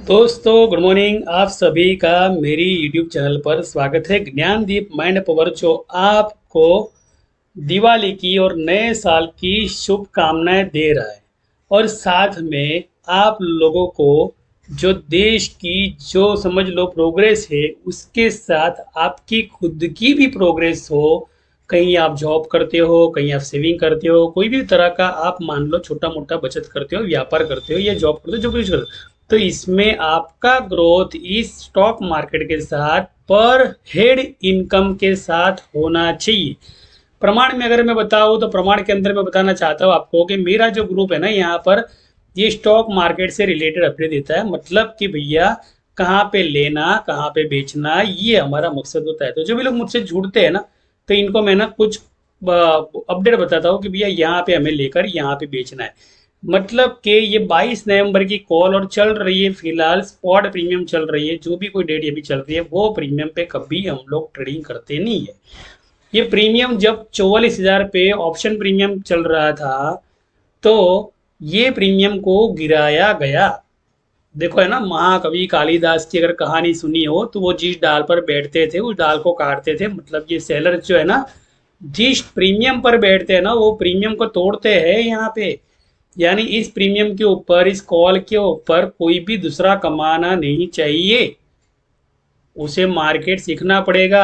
दोस्तों good morning. आप सभी का मेरी यूट्यूब चैनल पर स्वागत है। ज्ञानदीप माइंड पावर जो आपको दिवाली की और नए साल की शुभकामनाएं दे रहा है, और साथ में आप लोगों को जो देश की जो समझ लो प्रोग्रेस है, उसके साथ आपकी खुद की भी प्रोग्रेस हो। कहीं आप जॉब करते हो, कहीं आप सेविंग करते हो, कोई भी तरह का आप मान लो छोटा मोटा बचत करते हो, व्यापार करते हो या जॉब करते हो, जो कुछ करते हो, तो इसमें आपका ग्रोथ इस स्टॉक मार्केट के साथ पर हेड इनकम के साथ होना चाहिए। प्रमाण में अगर मैं बताऊं तो प्रमाण के अंदर मैं बताना चाहता हूं आपको कि मेरा जो ग्रुप है ना, यहाँ पर ये स्टॉक मार्केट से रिलेटेड अपडेट देता है। मतलब कि भैया कहाँ पे लेना कहाँ पे बेचना, ये हमारा मकसद होता है। तो जो भी लोग मुझसे जुड़ते हैं ना, तो इनको मैं ना कुछ अपडेट बताता हूँ कि भैया यहाँ पे हमें लेकर यहाँ पे बेचना है। मतलब कि ये 22 नवंबर की कॉल और चल रही है, फिलहाल स्पॉट प्रीमियम चल रही है। जो भी कोई डेट अभी चल रही है, वो प्रीमियम पे कभी हम लोग ट्रेडिंग करते नहीं है। ये प्रीमियम जब 44,000 पे ऑप्शन प्रीमियम चल रहा था, तो ये प्रीमियम को गिराया गया। देखो है ना, महाकवि कालिदास की अगर कहानी सुनी हो, तो वो जिस डाल पर बैठते थे उस डाल को काटते थे। मतलब ये सेलर जो है ना, जिस प्रीमियम पर बैठते हैं ना, वो प्रीमियम को तोड़ते हैं यहाँ पे। यानी इस प्रीमियम के ऊपर, इस कॉल के ऊपर कोई भी दूसरा कमाना नहीं चाहिए। उसे मार्केट सीखना पड़ेगा।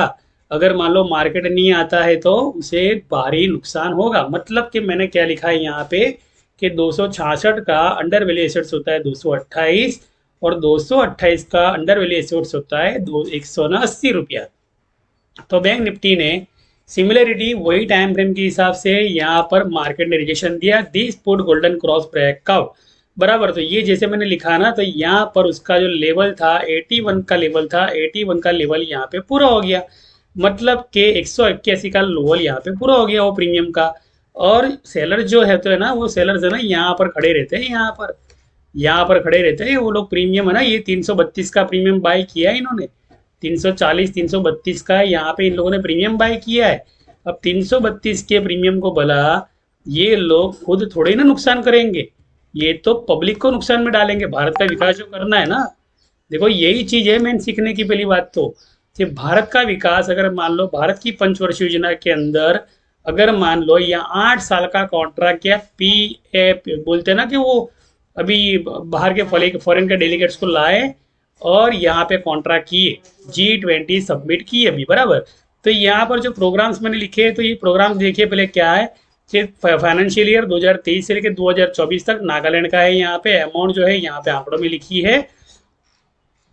अगर मान लो मार्केट नहीं आता है तो उसे भारी नुकसान होगा। मतलब कि मैंने क्या लिखा है यहाँ पे कि 266 का अंडर वैल्यू एसेट्स होता है 228, और 228 का अंडर वैल्यू एसेट्स होता है 180 रुपया। तो बैंक निफ्टी ने सिमिलरिटी वही टाइम फ्रेम के हिसाब से यहाँ पर मार्केट ने रिजेक्शन दिया। This put golden cross breakout बराबर। तो ये जैसे मैंने लिखा ना, तो यहाँ पर उसका जो लेवल था 81 का लेवल था, 81 का लेवल यहाँ पे पूरा हो गया। मतलब कि 181 का लेवल यहाँ पे पूरा हो गया वो प्रीमियम का। और सेलर जो है तो है ना, वो सेलर है ना, यहाँ पर खड़े रहते हैं, यहाँ पर खड़े रहते हैं वो लोग। प्रीमियम है ना, ये 332 का प्रीमियम बाय किया है इन्होंने। 340 332 का यहाँ पे इन लोगों ने प्रीमियम बाय किया है। अब 332 के प्रीमियम को भला ये लोग खुद थोड़े ना नुकसान करेंगे, ये तो पब्लिक को नुकसान में डालेंगे। भारत का विकास जो करना है ना, देखो यही चीज है मेन सीखने की। पहली बात तो कि भारत का विकास, अगर मान लो भारत की पंचवर्षीय योजना के अंदर, अगर मान लो या 8 साल का कॉन्ट्रैक्ट या पी ए बोलते हैं ना, कि वो अभी बाहर के फॉरेन के डेलीगेट्स को लाए और यहाँ पे कॉन्ट्रैक्ट किए, G20 सबमिट किए अभी बराबर। तो यहाँ पर जो प्रोग्राम्स मैंने लिखे हैं, तो ये प्रोग्राम देखिए पहले क्या है कि फाइनेंशियल ईयर 2023 से लेकर 2024 तक नागालैंड का है। यहाँ पे अमाउंट जो है यहाँ पे आंकड़ों में लिखी है,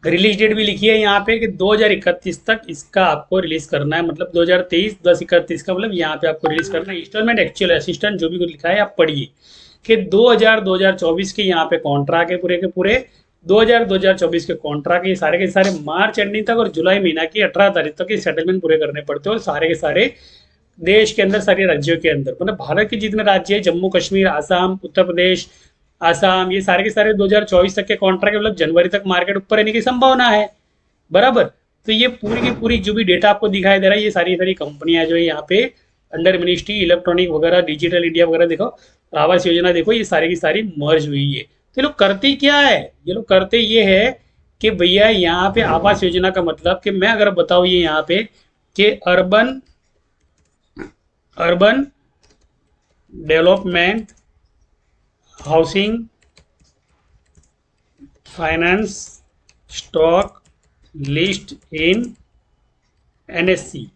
रिलीज डेट भी लिखी है यहाँ पे कि 2031 तक इसका आपको रिलीज करना है। मतलब 2023 10/31 का, मतलब यहाँ पे आपको रिलीज करना है। इंस्टॉलमेंट एक्चुअल असिस्टेंट जो भी कुछ लिखा है आप पढ़िए कि 2024 के यहाँ पे कॉन्ट्रैक्ट है पूरे के पूरे। 2024 के कॉन्ट्रैक्ट ये सारे के सारे मार्च एंडिंग तक और जुलाई महीना की 18 तारीख तक ये सेटलमेंट पूरे करने पड़ते हैं। और सारे के सारे देश के अंदर, सारे राज्यों के अंदर, मतलब भारत के जितने राज्य है, जम्मू कश्मीर, आसाम, उत्तर प्रदेश, आसाम, ये सारे के सारे 2024 तक के कॉन्ट्रैक्ट, मतलब जनवरी तक मार्केट ऊपर रहने की संभावना है बराबर। तो ये पूरी की पूरी जो भी डेटा आपको दिखाई दे रहा है, ये सारी सारी कंपनियां जो है यहाँ पे अंडर मिनिस्ट्री इलेक्ट्रॉनिक वगैरह, डिजिटल इंडिया वगैरह, देखो आवास योजना, देखो ये सारी की सारी मर्ज हुई है। तो ये लोग करते क्या है, ये लोग करते ये है कि भैया यहाँ पे आवास योजना का मतलब कि मैं अगर बताऊँ ये यहाँ पे कि urban urban development housing finance stock list इन एनएससी।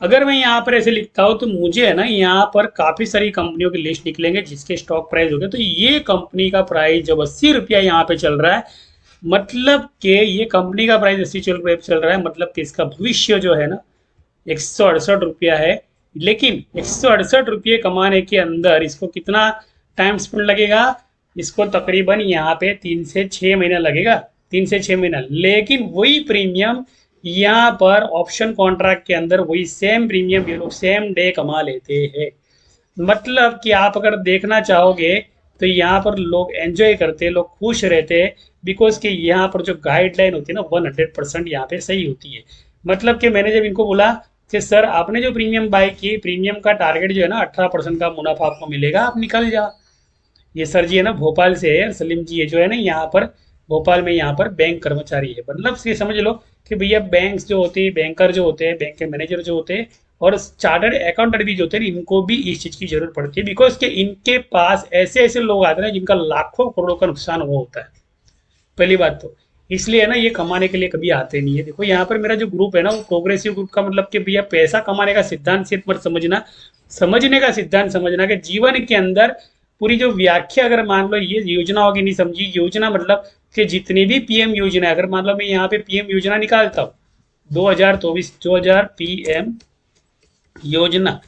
अगर मैं यहाँ पर ऐसे लिखता हूँ तो मुझे है ना, यहाँ पर काफ़ी सारी कंपनियों की लिस्ट निकलेंगे जिसके स्टॉक प्राइस हो गए। तो ये कंपनी का प्राइस जब 80 रुपया यहाँ पे चल रहा है, मतलब कि ये कंपनी का प्राइस 80 चल रहा है, मतलब कि इसका भविष्य जो है ना 168 रुपया है। लेकिन 168 रुपये कमाने के अंदर इसको कितना टाइम स्पेंड लगेगा, इसको तकरीबन यहाँ पे 3 से 6 महीना लगेगा, 3 से 6 महीना। लेकिन वही प्रीमियम यहाँ पर ऑप्शन कॉन्ट्रैक्ट के अंदर, वही सेम प्रीमियम ये लोग सेम डे कमा लेते हैं। मतलब कि आप अगर देखना चाहोगे तो यहाँ पर लोग एंजॉय करते हैं, लोग खुश रहते हैं, बिकॉज कि यहाँ पर जो गाइडलाइन होती है ना 100% यहाँ पे सही होती है। मतलब कि मैंने जब इनको बोला कि सर आपने जो प्रीमियम बाय की, प्रीमियम का टारगेट जो है ना 18% का मुनाफा आपको मिलेगा, आप निकल जा। ये सर जी है ना भोपाल से है, सलीम जी है जो है ना यहाँ पर भोपाल में यहाँ पर बैंक कर्मचारी है। मतलब ये समझ लो कि भैया बैंक्स जो होते हैं, बैंकर जो होते हैं, बैंक के मैनेजर जो होते हैं और चार्टर्ड अकाउंटेंट भी जो होते हैं, इनको भी इस चीज़ की जरूरत पड़ती है, बिकॉज के इनके पास ऐसे ऐसे लोग आते हैं ना जिनका लाखों करोड़ों का नुकसान हुआ होता है। पहली बात तो इसलिए है ना ये कमाने के लिए कभी आते नहीं है। देखो यहाँ पर मेरा जो ग्रुप है ना वो प्रोग्रेसिव ग्रुप का मतलब कि भैया पैसा कमाने का सिद्धांत सिर्फ मत समझना, समझने का सिद्धांत समझना कि जीवन के अंदर पूरी जो व्याख्या, अगर मान लो ये योजना होगी नहीं समझी, योजना मतलब कि जितनी भी पीएम योजना है, अगर मान लो मैं यहाँ पे पीएम योजना निकालता हूँ 2024 2000 पीएम योजना,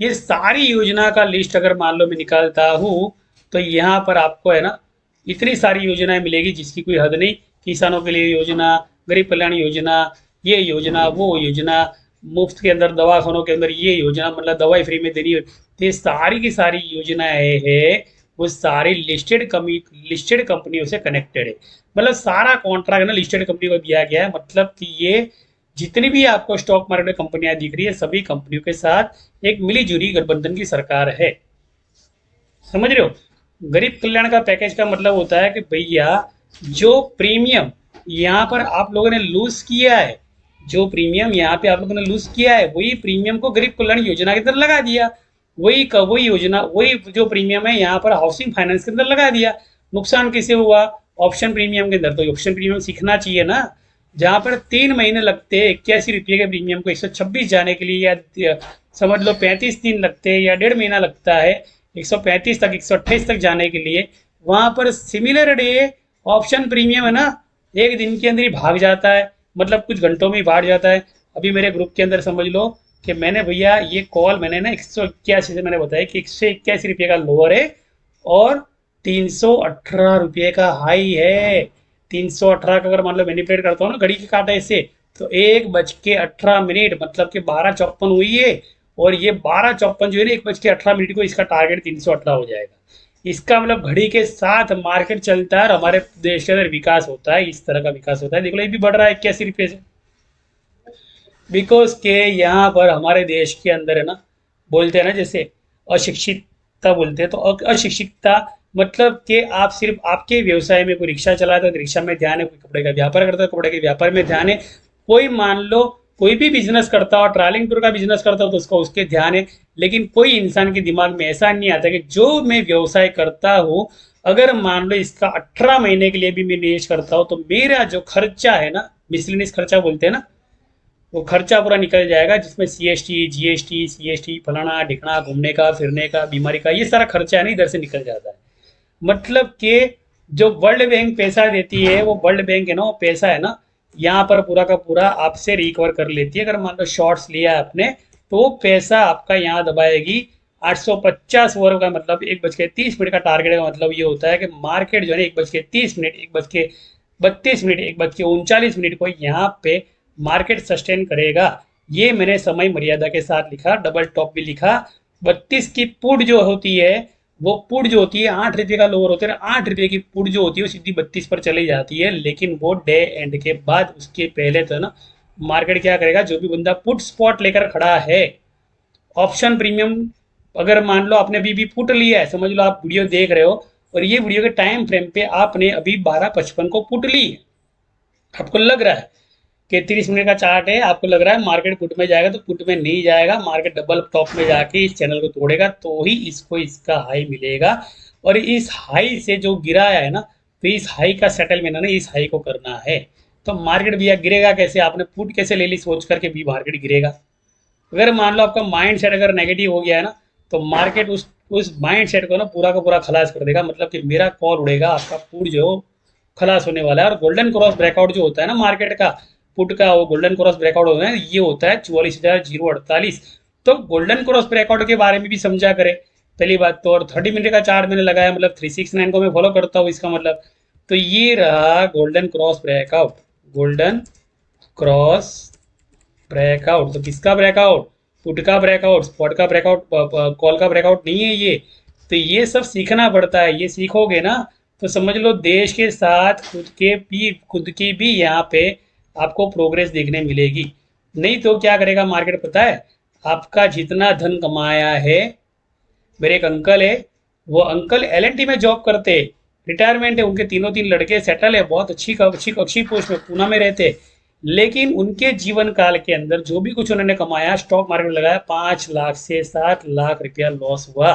ये सारी योजना का लिस्ट अगर मान लो मैं निकालता हूँ तो यहाँ पर आपको है ना इतनी सारी योजनाएं मिलेगी जिसकी कोई हद नहीं। किसानों के लिए योजना, गरीब कल्याण योजना, ये योजना वो योजना, मुफ्त के अंदर दवाखानों के अंदर ये योजना, मतलब दवाई फ्री में देनी, तो ये सारी की सारी योजनाएं है वो सारी लिस्टेड कंपनियों से कनेक्टेड है। मतलब सारा कॉन्ट्रैक्ट ना लिस्टेड कंपनी को दिया गया है। मतलब कि ये जितनी भी आपको स्टॉक मार्केट में कंपनियां दिख रही है सभी कंपनियों के साथ एक मिली जुली गठबंधन की सरकार है। समझ रहे हो? गरीब कल्याण का पैकेज का मतलब होता है कि भैया जो प्रीमियम यहाँ पर आप लोगों ने लूज किया है, जो प्रीमियम यहाँ पे आप लोगों ने लूज किया है वही प्रीमियम को गरीब कल्याण योजना के अंदर लगा दिया। वही योजना वही जो प्रीमियम है यहाँ पर हाउसिंग फाइनेंस के अंदर लगा दिया। नुकसान किसे हुआ? ऑप्शन प्रीमियम के अंदर। तो ऑप्शन प्रीमियम सीखना चाहिए ना। जहाँ पर 3 महीने लगते हैं 81 रुपये के प्रीमियम को 126 जाने के लिए, या समझ लो 35 दिन लगते हैं या 1.5 महीना लगता है 135 तक 128 तक जाने के लिए, वहां पर सिमिलर डे ऑप्शन प्रीमियम है ना 1 दिन के अंदर ही भाग जाता है, मतलब कुछ घंटों में ही भाग जाता है। अभी मेरे ग्रुप के अंदर समझ लो कि मैंने भैया ये कॉल मैंने ना 181 से मैंने बताया कि 181 रुपये का लोअर है और 318 रुपये का हाई है। 318 का अगर मान लो मैनिपुलेट करता हूँ ना घड़ी के कांटे से, तो 1:18 मतलब कि 12:54 हुई है। और ये 12:54 जो है ना 1:18 को इसका टारगेट 318 हो जाएगा। इसका मतलब घड़ी के साथ मार्केट चलता है और हमारे देश के अंदर विकास होता है, इस तरह का विकास होता है। देख लो ये भी बढ़ रहा है 81 रुपये से, बिकॉज के यहाँ पर हमारे देश के अंदर है ना बोलते हैं ना जैसे अशिक्षितता बोलते हैं, तो अशिक्षितता मतलब कि आप सिर्फ आपके व्यवसाय में कोई रिक्शा चलाता है तो रिक्शा में ध्यान है, कोई कपड़े का व्यापार करता है कपड़े के व्यापार में ध्यान है, कोई मान लो कोई भी बिजनेस करता हो, ट्रैवलिंग टूर का बिजनेस करता हो तो उसका उसके ध्यान है। लेकिन कोई इंसान के दिमाग में ऐसा नहीं आता कि जो मैं व्यवसाय करता हूँ अगर मान लो इसका 18 महीने के लिए भी मैं निवेश करता हूँ तो मेरा जो खर्चा है ना, मिसलिनियस खर्चा बोलते हैं ना, वो खर्चा पूरा निकल जाएगा, जिसमें जीएसटी फलाना ढिकना, घूमने का फिरने का, बीमारी का, ये सारा खर्चा है ना इधर से निकल जाता है। मतलब कि जो वर्ल्ड बैंक पैसा देती है वो वर्ल्ड बैंक है ना वो पैसा है ना यहाँ पर पूरा का पूरा आपसे रिकवर कर लेती है। अगर मान लो शॉर्ट्स लिया है आपने तो वो पैसा आपका यहाँ दबाएगी 850 ओवर का, मतलब 1:30 का टारगेट का मतलब ये होता है कि मार्केट जो है 1:30 1:32 1:39 को यहाँ पे मार्केट सस्टेन करेगा। ये मैंने समय मर्यादा के साथ लिखा, डबल टॉप भी लिखा। 32 की पुट जो होती है वो पुट जो होती है 8 रुपये का लोअर होता है, 8 रुपये की पुट जो होती है वो सीधी 32 पर चली जाती है। लेकिन वो डे एंड के बाद उसके पहले तो ना मार्केट क्या करेगा, जो भी बंदा पुट स्पॉट लेकर खड़ा है ऑप्शन प्रीमियम, अगर मान लो आपने अभी भी पुट लिया है, समझ लो आप वीडियो देख रहे हो और ये वीडियो के टाइम फ्रेम पे आपने अभी 12:55 को पुट ली है, आपको लग रहा है कि 30 मिनट का चार्ट है, आपको लग रहा है मार्केट पुट में जाएगा, तो पुट में नहीं जाएगा, मार्केट डबल टॉप में जाके इस चैनल को तोड़ेगा तो ही इसको इसका हाई मिलेगा। और इस हाई से जो गिराया है ना तो इस हाई का सेटलमेंट है ना इस हाई को करना है। तो मार्केट भैया गिरेगा कैसे? आपने पुट कैसे ले ली सोच करके भी मार्केट गिरेगा? अगर मान लो आपका माइंड सेट अगर नेगेटिव हो गया है ना तो मार्केट उस माइंड सेट को ना पूरा का पूरा खलास कर देगा। मतलब कि मेरा कॉल उड़ेगा, आपका पुट जो खलास होने वाला है। और गोल्डन क्रॉस ब्रेकआउट जो होता है ना मार्केट का पुट का, वो गोल्डन क्रॉस ब्रेकआउट होता है, ये होता है 44,048। तो गोल्डन क्रॉस ब्रेकआउट के बारे में भी समझा करें पहली बात तो। और 30 मिनट का चार्ट मैंने लगाया, मतलब 369 को मैं फॉलो करता हूँ, इसका मतलब तो ये रहा golden cross breakout. Golden cross breakout तो किसका ब्रेकआउट? पुट का ब्रेकआउट, स्पॉट का ब्रेकआउट, कॉल का ब्रेकआउट नहीं है ये। तो ये सब सीखना पड़ता है, ये सीखोगे ना तो समझ लो देश के साथ खुद की भी यहाँ पे आपको प्रोग्रेस देखने मिलेगी। नहीं तो क्या करेगा मार्केट पता है? आपका जितना धन कमाया है, मेरे एक अंकल है वो अंकल एलएनटी में जॉब करते, रिटायरमेंट है, उनके तीनों तीन लड़के सेटल है, बहुत अच्छी अच्छी अच्छी पोस्ट में पूना में रहते। लेकिन उनके जीवन काल के अंदर जो भी कुछ उन्होंने कमाया स्टॉक मार्केट में लगाया, 5 लाख से 7 लाख रुपया लॉस हुआ।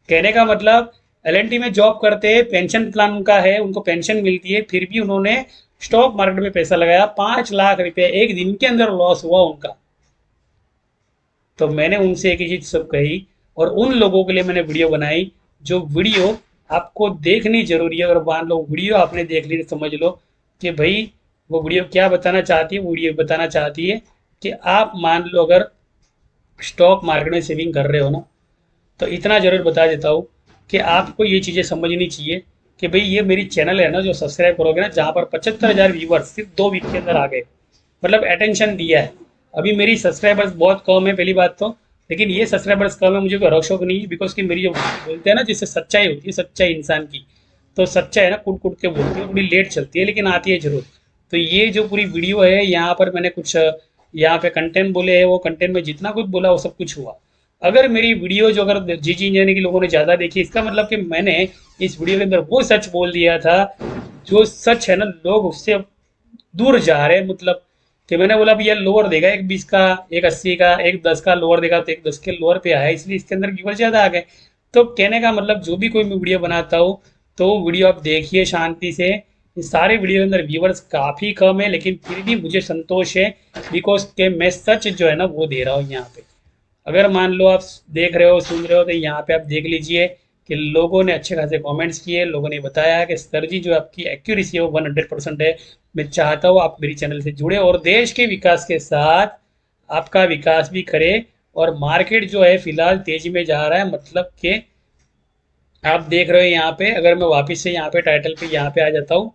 कहने का मतलब एलएनटी में जॉब करते हैं, पेंशन प्लान उनका है, उनको पेंशन मिलती है, फिर भी उन्होंने स्टॉक मार्केट में पैसा लगाया, 5 लाख रुपया एक दिन के अंदर लॉस हुआ उनका। तो मैंने उनसे एक ही चीज सब कही, और उन लोगों के लिए मैंने वीडियो बनाई, जो वीडियो आपको देखनी जरूरी है। अगर मान लो वीडियो आपने देख ली तो समझ लो कि भाई वो वीडियो क्या बताना चाहती है। वो वीडियो बताना चाहती है कि आप मान लो अगर स्टॉक मार्केट में सेविंग कर रहे हो ना, तो इतना जरूर बता देता हूँ कि आपको ये चीज़ें समझनी चाहिए कि भाई ये मेरी चैनल है ना, जो सब्सक्राइब करोगे ना, जहाँ पर 75,000 व्यूवर्स सिर्फ 2 वीक के अंदर आ गए, मतलब अटेंशन दिया है। अभी मेरी सब्सक्राइबर्स बहुत कम है पहली बात तो, लेकिन ये सब्सक्राइबर्स कम है मुझे कोई रोक शोक नहीं है, बिकॉज की मेरी जो बोलते हैं ना जिससे सच्चाई होती है, सच्चाई इंसान की, तो सच्चाई है ना कूट कूट के बोलती है, थोड़ी लेट चलती है लेकिन आती है जरूर। तो ये जो पूरी वीडियो है, यहाँ पर मैंने कुछ यहाँ पे कंटेंट बोले हैं, वो कंटेंट में जितना कुछ बोला वो सब कुछ हुआ। अगर मेरी वीडियो जो अगर जी जी इंजीनियरिंग के लोगों ने ज़्यादा देखी, इसका मतलब कि मैंने इस वीडियो के अंदर वो सच बोल दिया था जो सच है ना, लोग उससे दूर जा रहे हैं। मतलब कि मैंने बोला भैया लोअर देगा, एक 20 का, एक 80 का, एक 10 का लोअर देगा, तो एक 10 के लोअर पे आया, इसलिए इसके अंदर व्यूअर ज़्यादा आ गए। तो कहने का मतलब जो भी कोई मैं वीडियो बनाता हूँ तो वीडियो आप देखिए शांति से। इस सारे वीडियो के अंदर व्यूवर्स काफ़ी कम है, लेकिन फिर भी मुझे संतोष है, बिकॉज के मैं सच जो है ना वो दे रहा हूँ यहाँ पे। अगर मान लो आप देख रहे हो सुन रहे हो तो यहाँ पे आप देख लीजिए कि लोगों ने अच्छे खासे कमेंट्स किए, लोगों ने बताया कि सर जी जो आपकी एक्यूरेसी है वो 100% है। मैं चाहता हूँ आप मेरी चैनल से जुड़े और देश के विकास के साथ आपका विकास भी करे। और मार्केट जो है फिलहाल तेजी में जा रहा है, मतलब कि आप देख रहे हो यहाँ पे, अगर मैं वापस से यहाँ पे टाइटल पे यहाँ पे आ जाता हूँ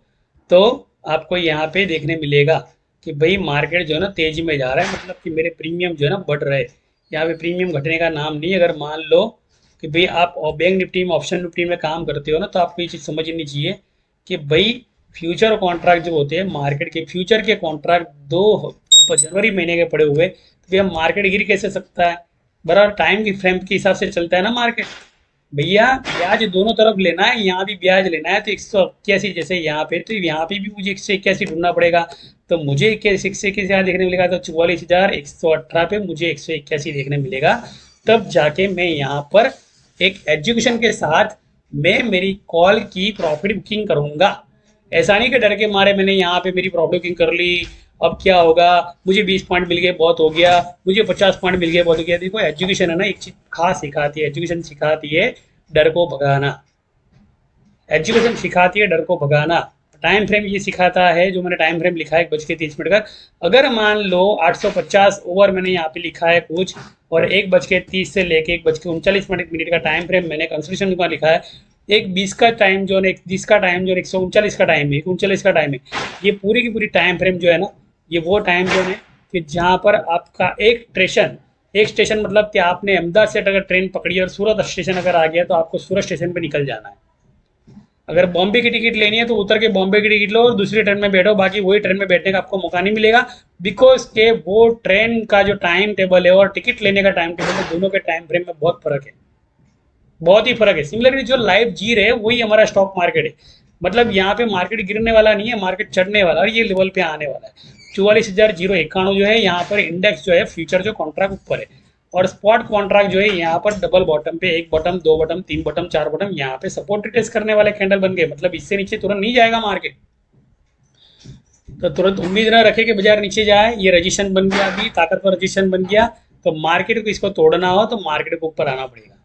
तो आपको यहाँ पे देखने मिलेगा कि भाई मार्केट जो है ना तेजी में जा रहा है, मतलब कि मेरे प्रीमियम जो है ना बढ़ रहे हैं। यहाँ पे प्रीमियम घटने का नाम नहीं। अगर मान लो कि भाई आप बैंक निफ्टी में ऑप्शन निफ्टी में काम करते हो ना, तो आपको ये चीज़ समझनी चाहिए कि भाई फ्यूचर कॉन्ट्रैक्ट जो होते हैं मार्केट के, फ्यूचर के कॉन्ट्रैक्ट 2 जनवरी महीने के पड़े हुए, तो भैया मार्केट गिर कैसे सकता है? बराबर टाइम की फ्रेम के हिसाब से चलता है ना मार्केट। भैया ब्याज दोनों तरफ लेना है, यहाँ भी ब्याज लेना है, तो 181 जैसे यहाँ पे, तो यहाँ पे भी मुझे 181 ढूंढना पड़ेगा। तो मुझे 181 यहाँ देखने मिलेगा, तो 44,118 पे मुझे 181 देखने मिलेगा। तब जाके मैं यहाँ पर एक एजुकेशन के साथ मैं मेरी कॉल की प्रॉफिट बुकिंग करूंगा। ऐसा नहीं कि डर के मारे मैंने यहाँ पे मेरी प्रॉफिट बुकिंग कर ली, अब क्या होगा, मुझे 20 पॉइंट मिल गए बहुत हो गया, मुझे 50 पॉइंट मिल गए बहुत हो गया। देखो एजुकेशन है ना एक चीज खास सिखाती है, एजुकेशन सिखाती है डर को भगाना। एजुकेशन सिखाती है डर को भगाना। टाइम फ्रेम ये सिखाता है, जो मैंने टाइम फ्रेम लिखा है 1:30 का। अगर मान लो 850 ओवर मैंने यहाँ पे लिखा है कुछ, और 1:30 से लेके 1:39 का टाइम फ्रेम मैंने कंसल्टेशन का लिखा है। एक 20 का टाइम जोन, एक 30 का टाइम जोन, 139 का टाइम है, 139 का टाइम है। ये पूरी की पूरी टाइम फ्रेम जो है ना, ये वो टाइम जोन है कि जहाँ पर आपका एक स्टेशन मतलब कि आपने अहमदाबाद से अगर ट्रेन पकड़ी और सूरत स्टेशन अगर आ गया, तो आपको सूरत स्टेशन पर निकल जाना है। अगर बॉम्बे की टिकट लेनी है तो उतर के बॉम्बे की टिकट लो और दूसरी ट्रेन में बैठो, बाकी वही ट्रेन में बैठने का आपको मौका नहीं मिलेगा। बिकॉज के वो ट्रेन का जो टाइम टेबल है और टिकट लेने का टाइम टेबल है, दोनों के टाइम फ्रेम में बहुत फर्क है, बहुत ही फर्क है। सिमिलरली जो लाइव जी रहे हैं वही हमारा स्टॉक मार्केट है। मतलब यहाँ पे मार्केट गिरने वाला नहीं है, मार्केट चढ़ने वाला, और ये लेवल पे आने वाला है। 44,091 जो है यहाँ पर इंडेक्स जो है फ्यूचर जो कॉन्ट्रैक्ट ऊपर है, और स्पॉट कॉन्ट्रैक्ट जो है यहाँ पर डबल बॉटम पे, एक बॉटम, दो बॉटम, तीन बॉटम, चार बॉटम, यहाँ पे सपोर्ट टेस्ट करने वाले कैंडल बन गए। मतलब इससे नीचे तुरंत नहीं जाएगा मार्केट, तो तुरंत उम्मीद ना रखे कि बाजार नीचे जाए। ये रजिस्ट्रेशन बन गया, अभी ताकतवर रजिस्ट्रेशन बन गया, तो मार्केट को इसको तोड़ना हो तो मार्केट को ऊपर आना पड़ेगा,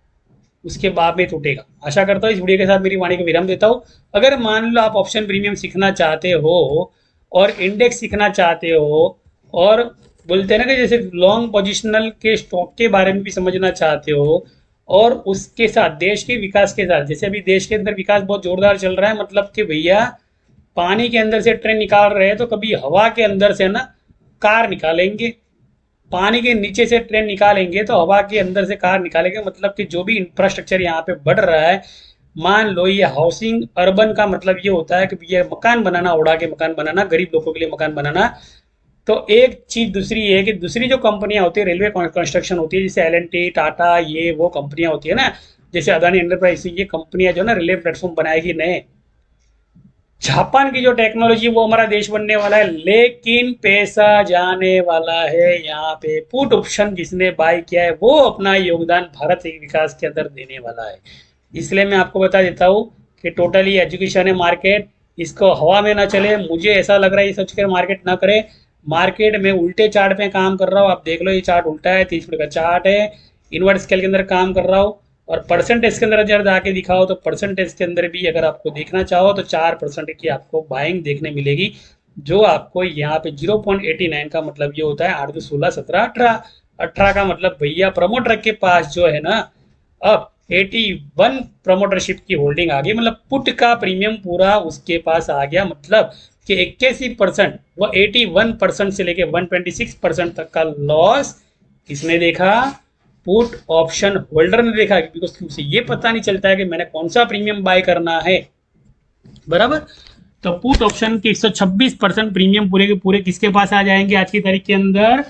उसके बाद में टूटेगा। आशा करता हूँ इस वीडियो के साथ मेरी वाणी को विराम देता हूँ। अगर मान लो आप ऑप्शन प्रीमियम सीखना चाहते हो और इंडेक्स सीखना चाहते हो, और बोलते हैं ना कि जैसे लॉन्ग पोजिशनल के स्टॉक के बारे में भी समझना चाहते हो, और उसके साथ देश के विकास के साथ, जैसे अभी देश के अंदर विकास बहुत जोरदार चल रहा है, मतलब कि भैया पानी के अंदर से ट्रेन निकाल रहे हैं, तो कभी हवा के अंदर से ना कार निकालेंगे, पानी के नीचे से ट्रेन निकालेंगे, तो हवा के अंदर से कार निकालेंगे। मतलब कि जो भी इंफ्रास्ट्रक्चर यहाँ पे बढ़ रहा है, मान लो ये हाउसिंग अर्बन का मतलब ये होता है कि ये मकान बनाना, उड़ा के मकान बनाना, गरीब लोगों के लिए मकान बनाना। तो एक चीज दूसरी है कि दूसरी जो कंपनियां होती है रेलवे कंस्ट्रक्शन होती है, जैसे एल एंड टी, टाटा, ये वो कंपनियां होती है ना, जैसे अदानी एंटरप्राइज, ये कंपनियां जो ना रिले प्लेटफॉर्म बनाएगी नए, जापान की जो टेक्नोलॉजी वो हमारा देश बनने वाला है, लेकिन पैसा जाने वाला है यहाँ पे। पुट ऑप्शन जिसने बाय किया है वो अपना योगदान भारत के विकास के अंदर देने वाला है। इसलिए मैं आपको बता देता हूँ कि टोटली एजुकेशन है मार्केट, इसको हवा में ना चले। मुझे ऐसा लग रहा है ये सोच कर मार्केट ना करे। मार्केट में उल्टे चार्ट पे काम कर रहा हूँ, आप देख लो ये चार्ट उल्टा है, 30 मिनट का चार्ट है, इनवर्ट स्केल के अंदर काम कर रहा हूँ। और परसेंटेज के अंदर अगर जाके दिखाओ तो परसेंटेज के अंदर भी अगर आपको देखना चाहो तो 4% की आपको बाइंग देखने मिलेगी, जो आपको यहाँ पे 0.89 का मतलब ये होता है 8 2 16 17 18, 18 का मतलब भैया प्रमोटर के पास जो है ना अब 81 प्रमोटरशिप की होल्डिंग आ गई, मतलब पुट का प्रीमियम पूरा उसके पास आ गया। मतलब कि 81% वो 81% से लेके 126% तक का लॉस किसने देखा? पुट ऑप्शन होल्डर ने देखा, बिकॉज उसे ये पता नहीं चलता है कि मैंने कौन सा प्रीमियम बाय करना है, बराबर। तो पुट ऑप्शन के 126% प्रीमियम पूरे के पूरे किसके पास आ जाएंगे आज की तारीख के अंदर?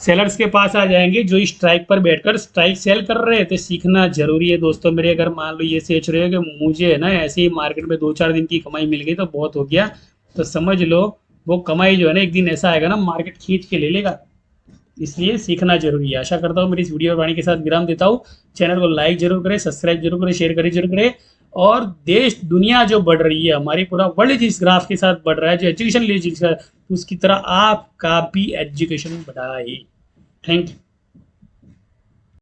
सेलर्स के पास आ जाएंगे, जो स्ट्राइक पर बैठकर स्ट्राइक सेल कर रहे हैं। तो सीखना जरूरी है दोस्तों मेरे। अगर मान लो ये सोच रहे हो कि मुझे है ना ऐसे ही मार्केट में 2-4 दिन की कमाई मिल गई तो बहुत हो गया, तो समझ लो वो कमाई जो है ना एक दिन ऐसा आएगा ना मार्केट खींच के ले लेगा। इसलिए सीखना जरूरी है। आशा करता हूँ मेरी इस वीडियो वाणी के साथ विराम देता हूँ। चैनल को लाइक जरूर करें, सब्सक्राइब जरूर करें, शेयर करें जरूर करें। और देश दुनिया जो बढ़ रही है हमारी, पूरा वर्ल्ड जिस ग्राफ के साथ बढ़ रहा है, जो एजुकेशन ले उसकी तरह आपका भी एजुकेशन बढ़ाए। Thank you.